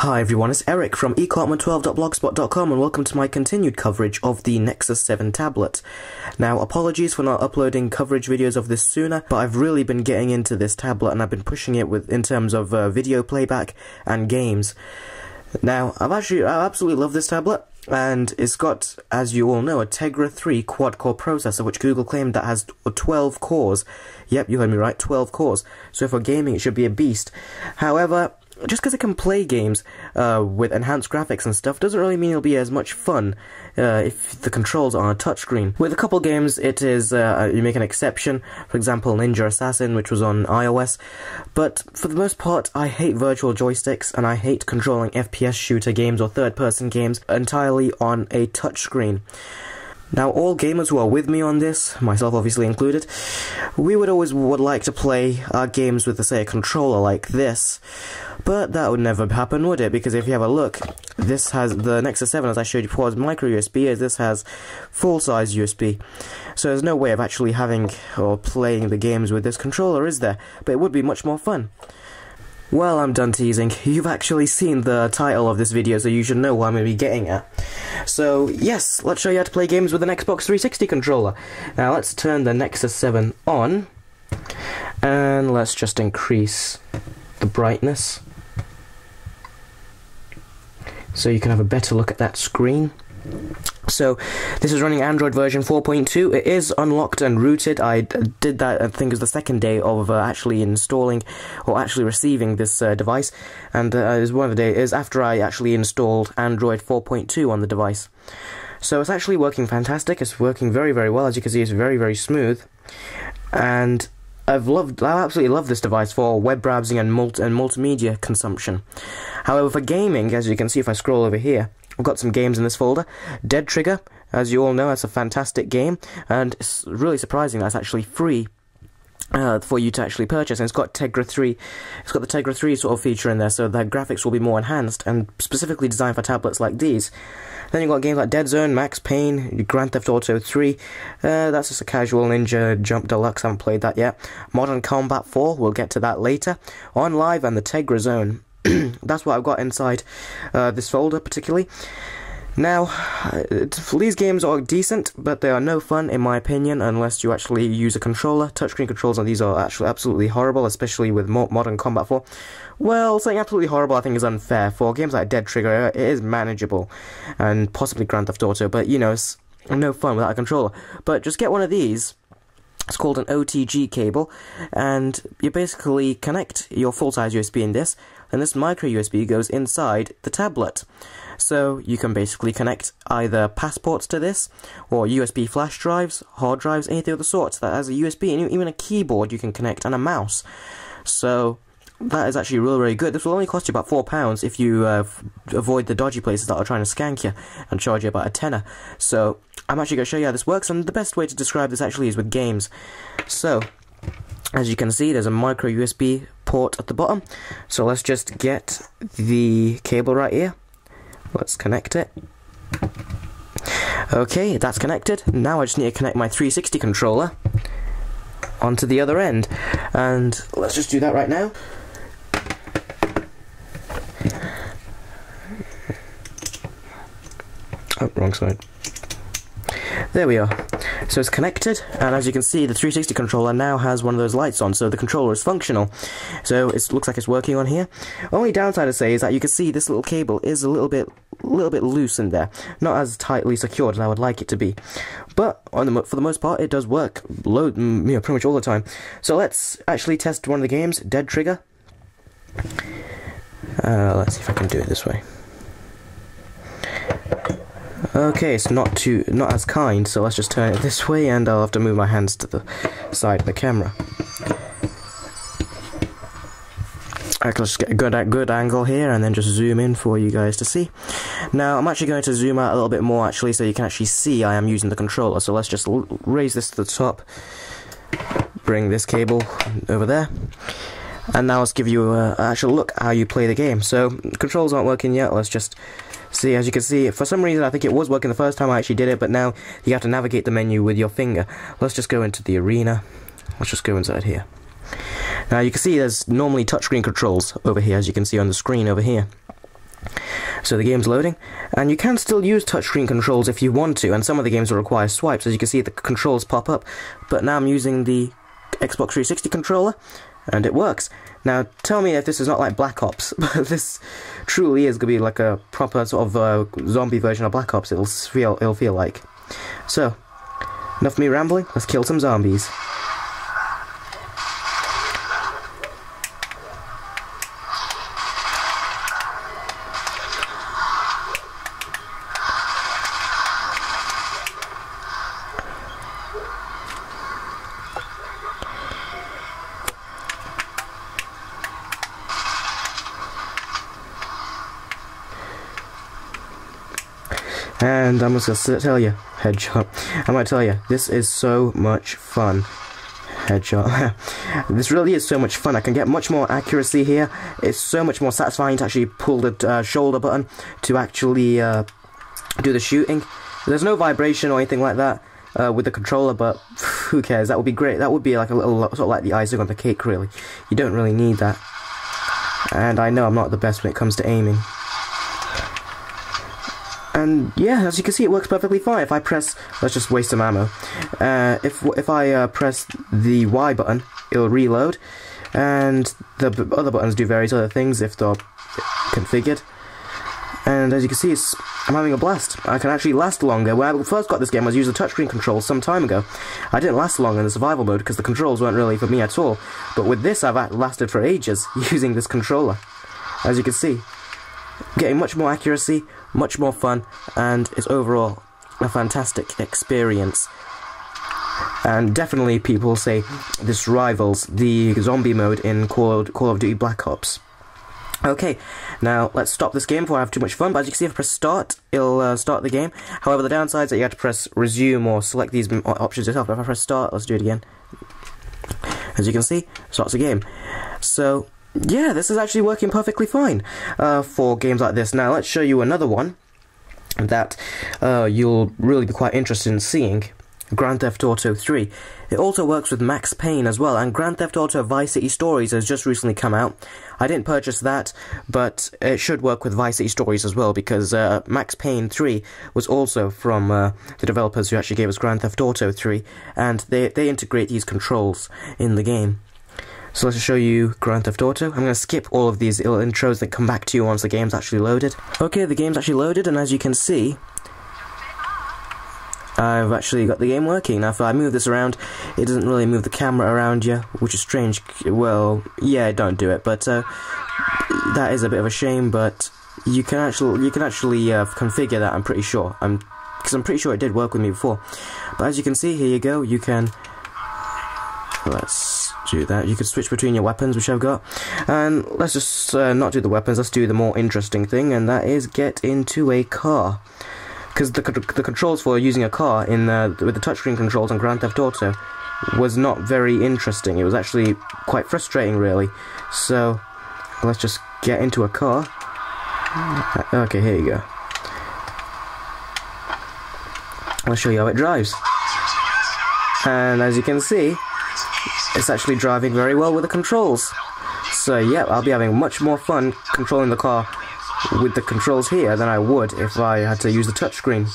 Hi everyone, it's Eric from ecartman12.blogspot.com and welcome to my continued coverage of the Nexus 7 tablet. Now, apologies for not uploading coverage videos of this sooner, but I've really been getting into this tablet and I've been pushing it in terms of video playback and games. Now, I absolutely love this tablet, and it's got, as you all know, a Tegra 3 quad-core processor, which Google claimed that has 12 cores. Yep, you heard me right, 12 cores. So for gaming, it should be a beast. However, just because it can play games with enhanced graphics and stuff doesn't really mean it'll be as much fun if the controls are on a touchscreen. With a couple games, it is you make an exception. For example, Ninja Assassin, which was on iOS. But for the most part, I hate virtual joysticks and I hate controlling FPS shooter games or third-person games entirely on a touchscreen. Now, all gamers who are with me on this, myself obviously included, we would like to play our games with, say, a controller like this. But that would never happen, would it? Because if you have a look, this has the Nexus 7, as I showed you before, has micro USB, as this has full-size USB. So there's no way of actually having or playing the games with this controller, is there? But it would be much more fun. Well, I'm done teasing. You've actually seen the title of this video, so you should know what I'm going to be getting at. So, yes, let's show you how to play games with an Xbox 360 controller. Now, let's turn the Nexus 7 on, and let's just increase the brightness, so you can have a better look at that screen. So, this is running Android version 4.2. It is unlocked and rooted. I did that, I think it was the second day of actually installing, or actually receiving this device. And it was one of the days, it was after I actually installed Android 4.2 on the device. So it's actually working fantastic. It's working very, very well. As you can see, it's very, very smooth. And I absolutely love this device for web browsing and multimedia consumption. However, for gaming, as you can see if I scroll over here, I've got some games in this folder. Dead Trigger, as you all know, that's a fantastic game, and it's really surprising that it's actually free for you to actually purchase. And it's got Tegra 3. It's got the Tegra 3 sort of feature in there, so the graphics will be more enhanced and specifically designed for tablets like these. Then you've got games like Dead Zone, Max Payne, Grand Theft Auto 3. That's just a casual Ninja Jump Deluxe. I haven't played that yet. Modern Combat 4. We'll get to that later. On Live and the Tegra Zone. That's what I've got inside this folder particularly. Now, these games are decent, but they are no fun in my opinion unless you actually use a controller. Touchscreen controls on these are actually absolutely horrible, especially with Modern Combat 4. Well, saying absolutely horrible I think is unfair. For games like Dead Trigger, it is manageable, and possibly Grand Theft Auto, but you know, it's no fun without a controller. But just get one of these. It's called an Otg cable, and you basically connect your full-size USB in this, and this micro USB goes inside the tablet. So you can basically connect either passports to this, or USB flash drives, hard drives, anything of the sort that has a USB, and even a keyboard you can connect, and a mouse. So that is actually really, really good. This will only cost you about £4 if you avoid the dodgy places that are trying to skank you and charge you about a tenner. So I'm actually going to show you how this works, and the best way to describe this actually is with games. So, as you can see, there's a micro USB port at the bottom. So let's just get the cable right here. Let's connect it. Okay, that's connected. Now I just need to connect my 360 controller onto the other end. And let's just do that right now. Oh, wrong side. There we are. So it's connected, and as you can see, the 360 controller now has one of those lights on, so the controller is functional. So it looks like it's working on here. Only downside to say is that you can see this little cable is a little bit loose in there, not as tightly secured as I would like it to be. But for the most part, it does work pretty much all the time. So let's actually test one of the games, Dead Trigger. Let's see if I can do it this way. Okay, it's not as kind, so let's just turn it this way, and I'll have to move my hands to the side of the camera. I can just get a good angle here, and then just zoom in for you guys to see. Now, I'm actually going to zoom out a little bit more, actually, so you can actually see I am using the controller. So let's just raise this to the top, bring this cable over there, and now let's give you an actual look at how you play the game. So, controls aren't working yet, let's just see. As you can see, for some reason I think it was working the first time I actually did it, but now you have to navigate the menu with your finger. Let's just go into the arena. Let's just go inside here. Now you can see there's normally touchscreen controls over here, as you can see on the screen over here. So the game's loading, and you can still use touchscreen controls if you want to, and some of the games will require swipes. As you can see, the controls pop up, but now I'm using the Xbox 360 controller, and it works. Now, tell me if this is not like Black Ops, but this truly is going to be like a proper sort of zombie version of Black Ops, it'll feel like. So, enough of me rambling, let's kill some zombies. And I'm just gonna tell you, headshot. I might tell you, this is so much fun. Headshot. This really is so much fun. I can get much more accuracy here. It's so much more satisfying to actually pull the shoulder button to actually do the shooting. There's no vibration or anything like that with the controller, but who cares? That would be great. That would be like a little sort of like the icing on the cake, really. You don't really need that. And I know I'm not the best when it comes to aiming. And yeah, as you can see, it works perfectly fine. If I press, let's just waste some ammo. If I press the Y button, it'll reload, and the other buttons do various other things if they're configured. And as you can see, I'm having a blast. I can actually last longer. When I first got this game, I was using the touchscreen controls some time ago. I didn't last long in the survival mode because the controls weren't really for me at all. But with this, I've lasted for ages using this controller. As you can see, getting much more accuracy, much more fun, and it's overall a fantastic experience. And definitely people say this rivals the zombie mode in Call of Duty Black Ops. Okay, now let's stop this game before I have too much fun, but as you can see, if I press start, it'll start the game. However, the downside is that you have to press resume or select these options yourself. But if I press start, let's do it again. As you can see, starts the game. So yeah, this is actually working perfectly fine for games like this. Now let's show you another one that you'll really be quite interested in seeing. Grand Theft Auto 3. It also works with Max Payne as well, and Grand Theft Auto Vice City Stories has just recently come out. I didn't purchase that, but it should work with Vice City Stories as well, because Max Payne 3 was also from the developers who actually gave us Grand Theft Auto 3, and they integrate these controls in the game. So let's just show you Grand Theft Auto. I'm going to skip all of these little intros that come back to you once the game's actually loaded. Okay, the game's actually loaded, and as you can see, I've actually got the game working. Now if I move this around, it doesn't really move the camera around you, which is strange. Well, yeah, don't do it, but that is a bit of a shame, but you can actually configure that, I'm pretty sure. Because I'm pretty sure it did work with me before. But as you can see, here you go, you can, let's do that. You can switch between your weapons, which I've got. And let's just not do the weapons, let's do the more interesting thing, and that is get into a car. Because the controls for using a car in with the touchscreen controls on Grand Theft Auto was not very interesting. It was actually quite frustrating, really. So let's just get into a car. Okay, here you go. I'll show you how it drives. And as you can see, it's actually driving very well with the controls. So yeah, I'll be having much more fun controlling the car with the controls here than I would if I had to use the touchscreen.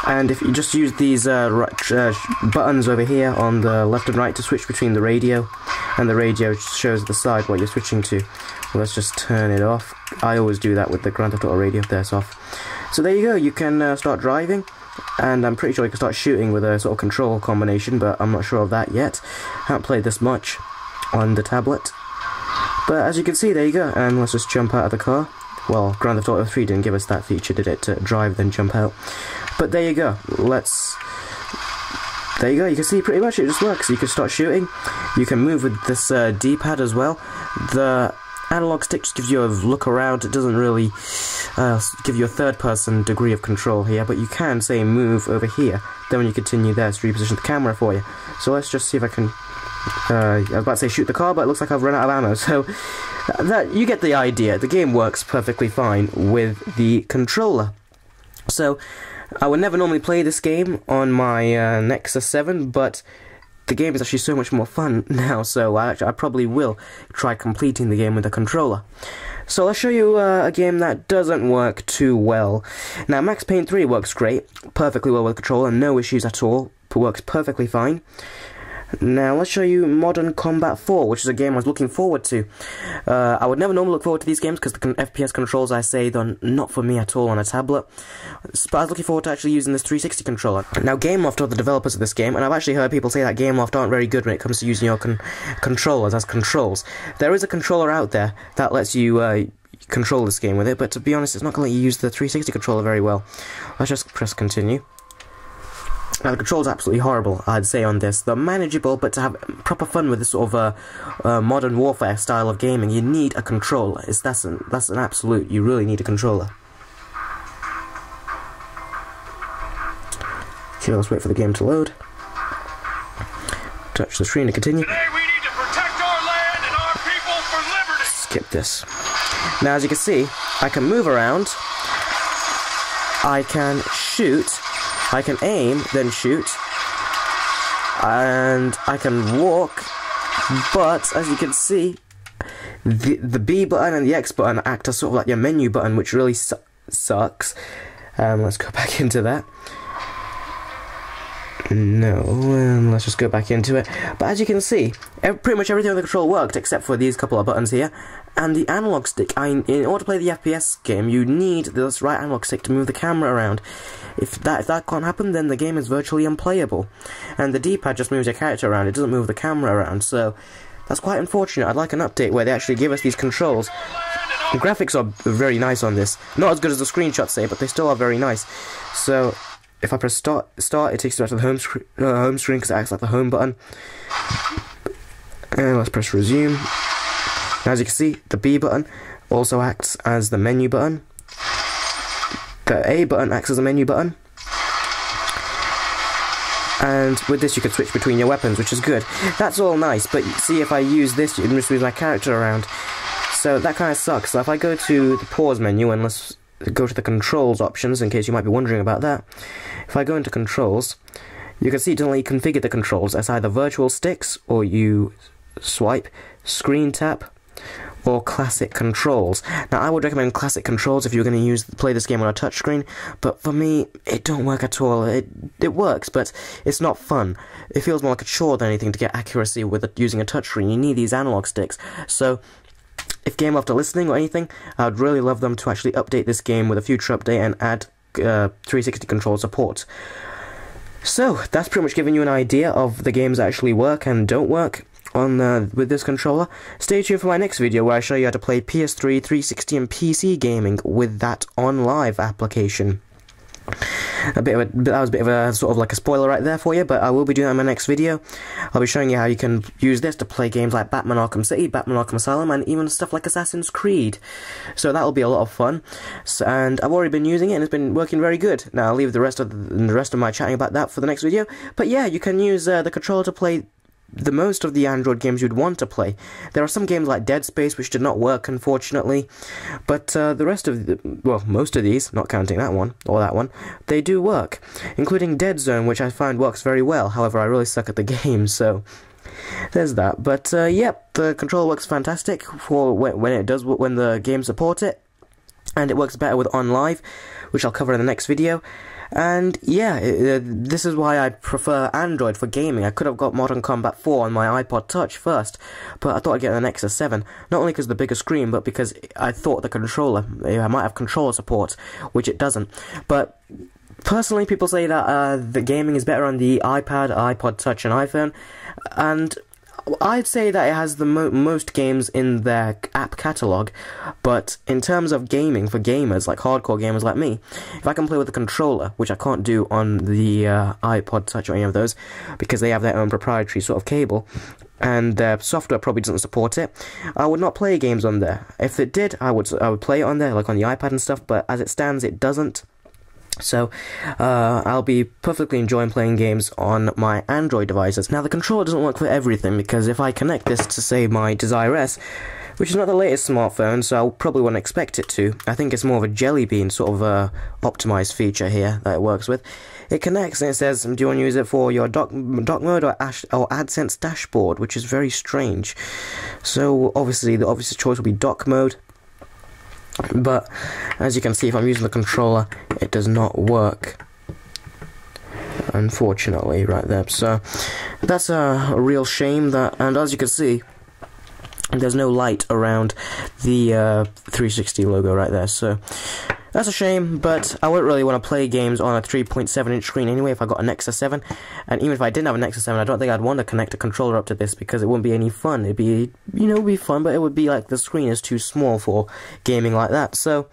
And if you just use these buttons over here on the left and right to switch between the radio, and the radio shows at the side what you're switching to. Well, let's just turn it off. I always do that with the Grand Theft Auto radio. There, it's off. So there you go, you can start driving, and I'm pretty sure you can start shooting with a sort of control combination, but I'm not sure of that yet. I haven't played this much on the tablet. But as you can see, there you go, and let's just jump out of the car. Well, Grand Theft Auto 3 didn't give us that feature, did it, to drive then jump out. But there you go, there you go, you can see pretty much it just works. You can start shooting, you can move with this D-pad as well. The analog stick just gives you a look around, it doesn't really give you a third-person degree of control here, but you can, say, move over here. Then when you continue there, it's reposition the camera for you. So let's just see if I can... I was about to say shoot the car, but it looks like I've run out of ammo, so you get the idea. The game works perfectly fine with the controller. So I would never normally play this game on my Nexus 7, but the game is actually so much more fun now, so I probably will try completing the game with a controller. So let's show you a game that doesn't work too well. Now, Max Payne 3 works great, perfectly well with a controller, no issues at all, works perfectly fine. Now, let's show you Modern Combat 4, which is a game I was looking forward to. I would never normally look forward to these games because the FPS controls, I say, they're not for me at all on a tablet. But I was looking forward to actually using this 360 controller. Now, Gameloft are the developers of this game, and I've actually heard people say that Gameloft aren't very good when it comes to using your controllers as controls. There is a controller out there that lets you control this game with it, but to be honest, it's not going to let you use the 360 controller very well. Let's just press continue. Now, the controls are absolutely horrible, I'd say, on this. They're manageable, but to have proper fun with this sort of modern warfare style of gaming, you need a controller. That's an absolute, you really need a controller. Okay, let's wait for the game to load. Touch the screen to continue. Today we need to protect our land and our people for liberty. Skip this. Now, as you can see, I can move around, I can shoot, I can aim, then shoot, and I can walk, but as you can see, the B button and the X button act as sort of like your menu button, which really sucks. Let's go back into that. No, let's just go back into it. But as you can see, pretty much everything on the control worked except for these couple of buttons here. And the analog stick, in order to play the FPS game, you need this right analog stick to move the camera around. If that can't happen, then the game is virtually unplayable. And the D-pad just moves your character around, it doesn't move the camera around, so that's quite unfortunate. I'd like an update where they actually give us these controls. The graphics are very nice on this. Not as good as the screenshots say, but they still are very nice. So, if I press start, it takes you back to the home screen because it acts like the home button. And let's press resume. Now, as you can see, the B button also acts as the menu button. The A button acts as a menu button. And with this you can switch between your weapons, which is good. That's all nice, but see, if I use this, it just moves my character around. So that kind of sucks. So if I go to the pause menu, and let's go to the controls options, in case you might be wondering about that. If I go into controls, you can see it doesn't let you configure the controls as either virtual sticks, or you swipe, screen tap, or classic controls. Now, I would recommend classic controls if you're going to play this game on a touchscreen, but for me, it don't work at all. It works, but it's not fun. It feels more like a chore than anything to get accuracy with using a touchscreen. You need these analog sticks. So, if Gameloft are listening or anything, I would really love them to actually update this game with a future update and add 360 control support. So, that's pretty much giving you an idea of the games that actually work and don't work on with this controller. Stay tuned for my next video where I show you how to play PS3, 360 and PC gaming with that OnLive application. That was a bit of a sort of like a spoiler right there for you, but I will be doing that in my next video. I'll be showing you how you can use this to play games like Batman Arkham City, Batman Arkham Asylum, and even stuff like Assassin's Creed. So that'll be a lot of fun. And I've already been using it, and it's been working very good. Now I'll leave the rest of my chatting about that for the next video. But yeah, you can use the controller to play the most of the Android games you'd want to play. There are some games like Dead Space which did not work, unfortunately, but the rest of most of these, not counting that one, or that one, they do work, including Dead Zone, which I find works very well. However, I really suck at the game, so there's that. But yep, the controller works fantastic for when the games support it, and it works better with OnLive, which I'll cover in the next video. And yeah, this is why I prefer Android for gaming. I could have got Modern Combat 4 on my iPod Touch first, but I thought I'd get an Nexus 7, not only because of the bigger screen, but because I thought the controller, I might have controller support, which it doesn't. But personally, people say that the gaming is better on the iPad, iPod Touch, and iPhone, and I'd say that it has the most games in their app catalogue, but in terms of gaming for gamers, like hardcore gamers like me, if I can play with a controller, which I can't do on the iPod Touch or any of those, because they have their own proprietary sort of cable, and their software probably doesn't support it, I would not play games on there. If it did, I would play it on there, like on the iPad and stuff, but as it stands, it doesn't. So, I'll be perfectly enjoying playing games on my Android devices. Now, the controller doesn't work for everything, because if I connect this to, say, my Desire S, which is not the latest smartphone, so I probably wouldn't expect it to. I think it's more of a Jelly Bean sort of optimized feature here that it works with. it connects and it says, do you want to use it for your dock mode or AdSense dashboard, which is very strange. So obviously the obvious choice will be dock mode, but as you can see, if I'm using the controller, it does not work, unfortunately, right there. So that's a real shame. And as you can see, there's no light around the 360 logo right there, so that's a shame. But I wouldn't really want to play games on a 3.7-inch screen anyway if I got a Nexus 7, and even if I didn't have a Nexus 7, I don't think I'd want to connect a controller up to this, because it wouldn't be any fun. It'd be, it'd be fun, but it would be like the screen is too small for gaming like that. So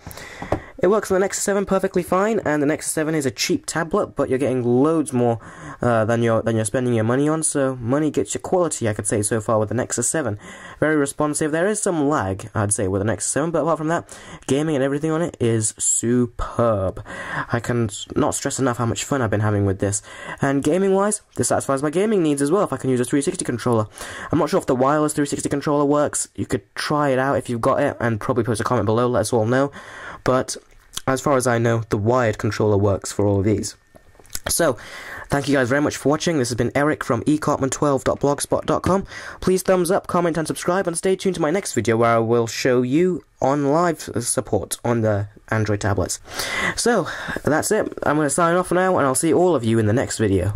it works on the Nexus 7 perfectly fine, and the Nexus 7 is a cheap tablet, but you're getting loads more than you're spending your money on, so money gets you quality, I could say, so far with the Nexus 7. Very responsive. There is some lag, I'd say, with the Nexus 7, but apart from that, gaming and everything on it is superb. I can not stress enough how much fun I've been having with this, and gaming-wise, this satisfies my gaming needs as well if I can use a 360 controller. I'm not sure if the wireless 360 controller works. You could try it out if you've got it, and probably post a comment below, let us all know, but as far as I know, the wired controller works for all of these. So, thank you guys very much for watching. This has been Eric from ecartman12.blogspot.com. Please thumbs up, comment and subscribe, and stay tuned to my next video where I will show you on live support on the Android tablets. So, that's it. I'm going to sign off now, and I'll see all of you in the next video.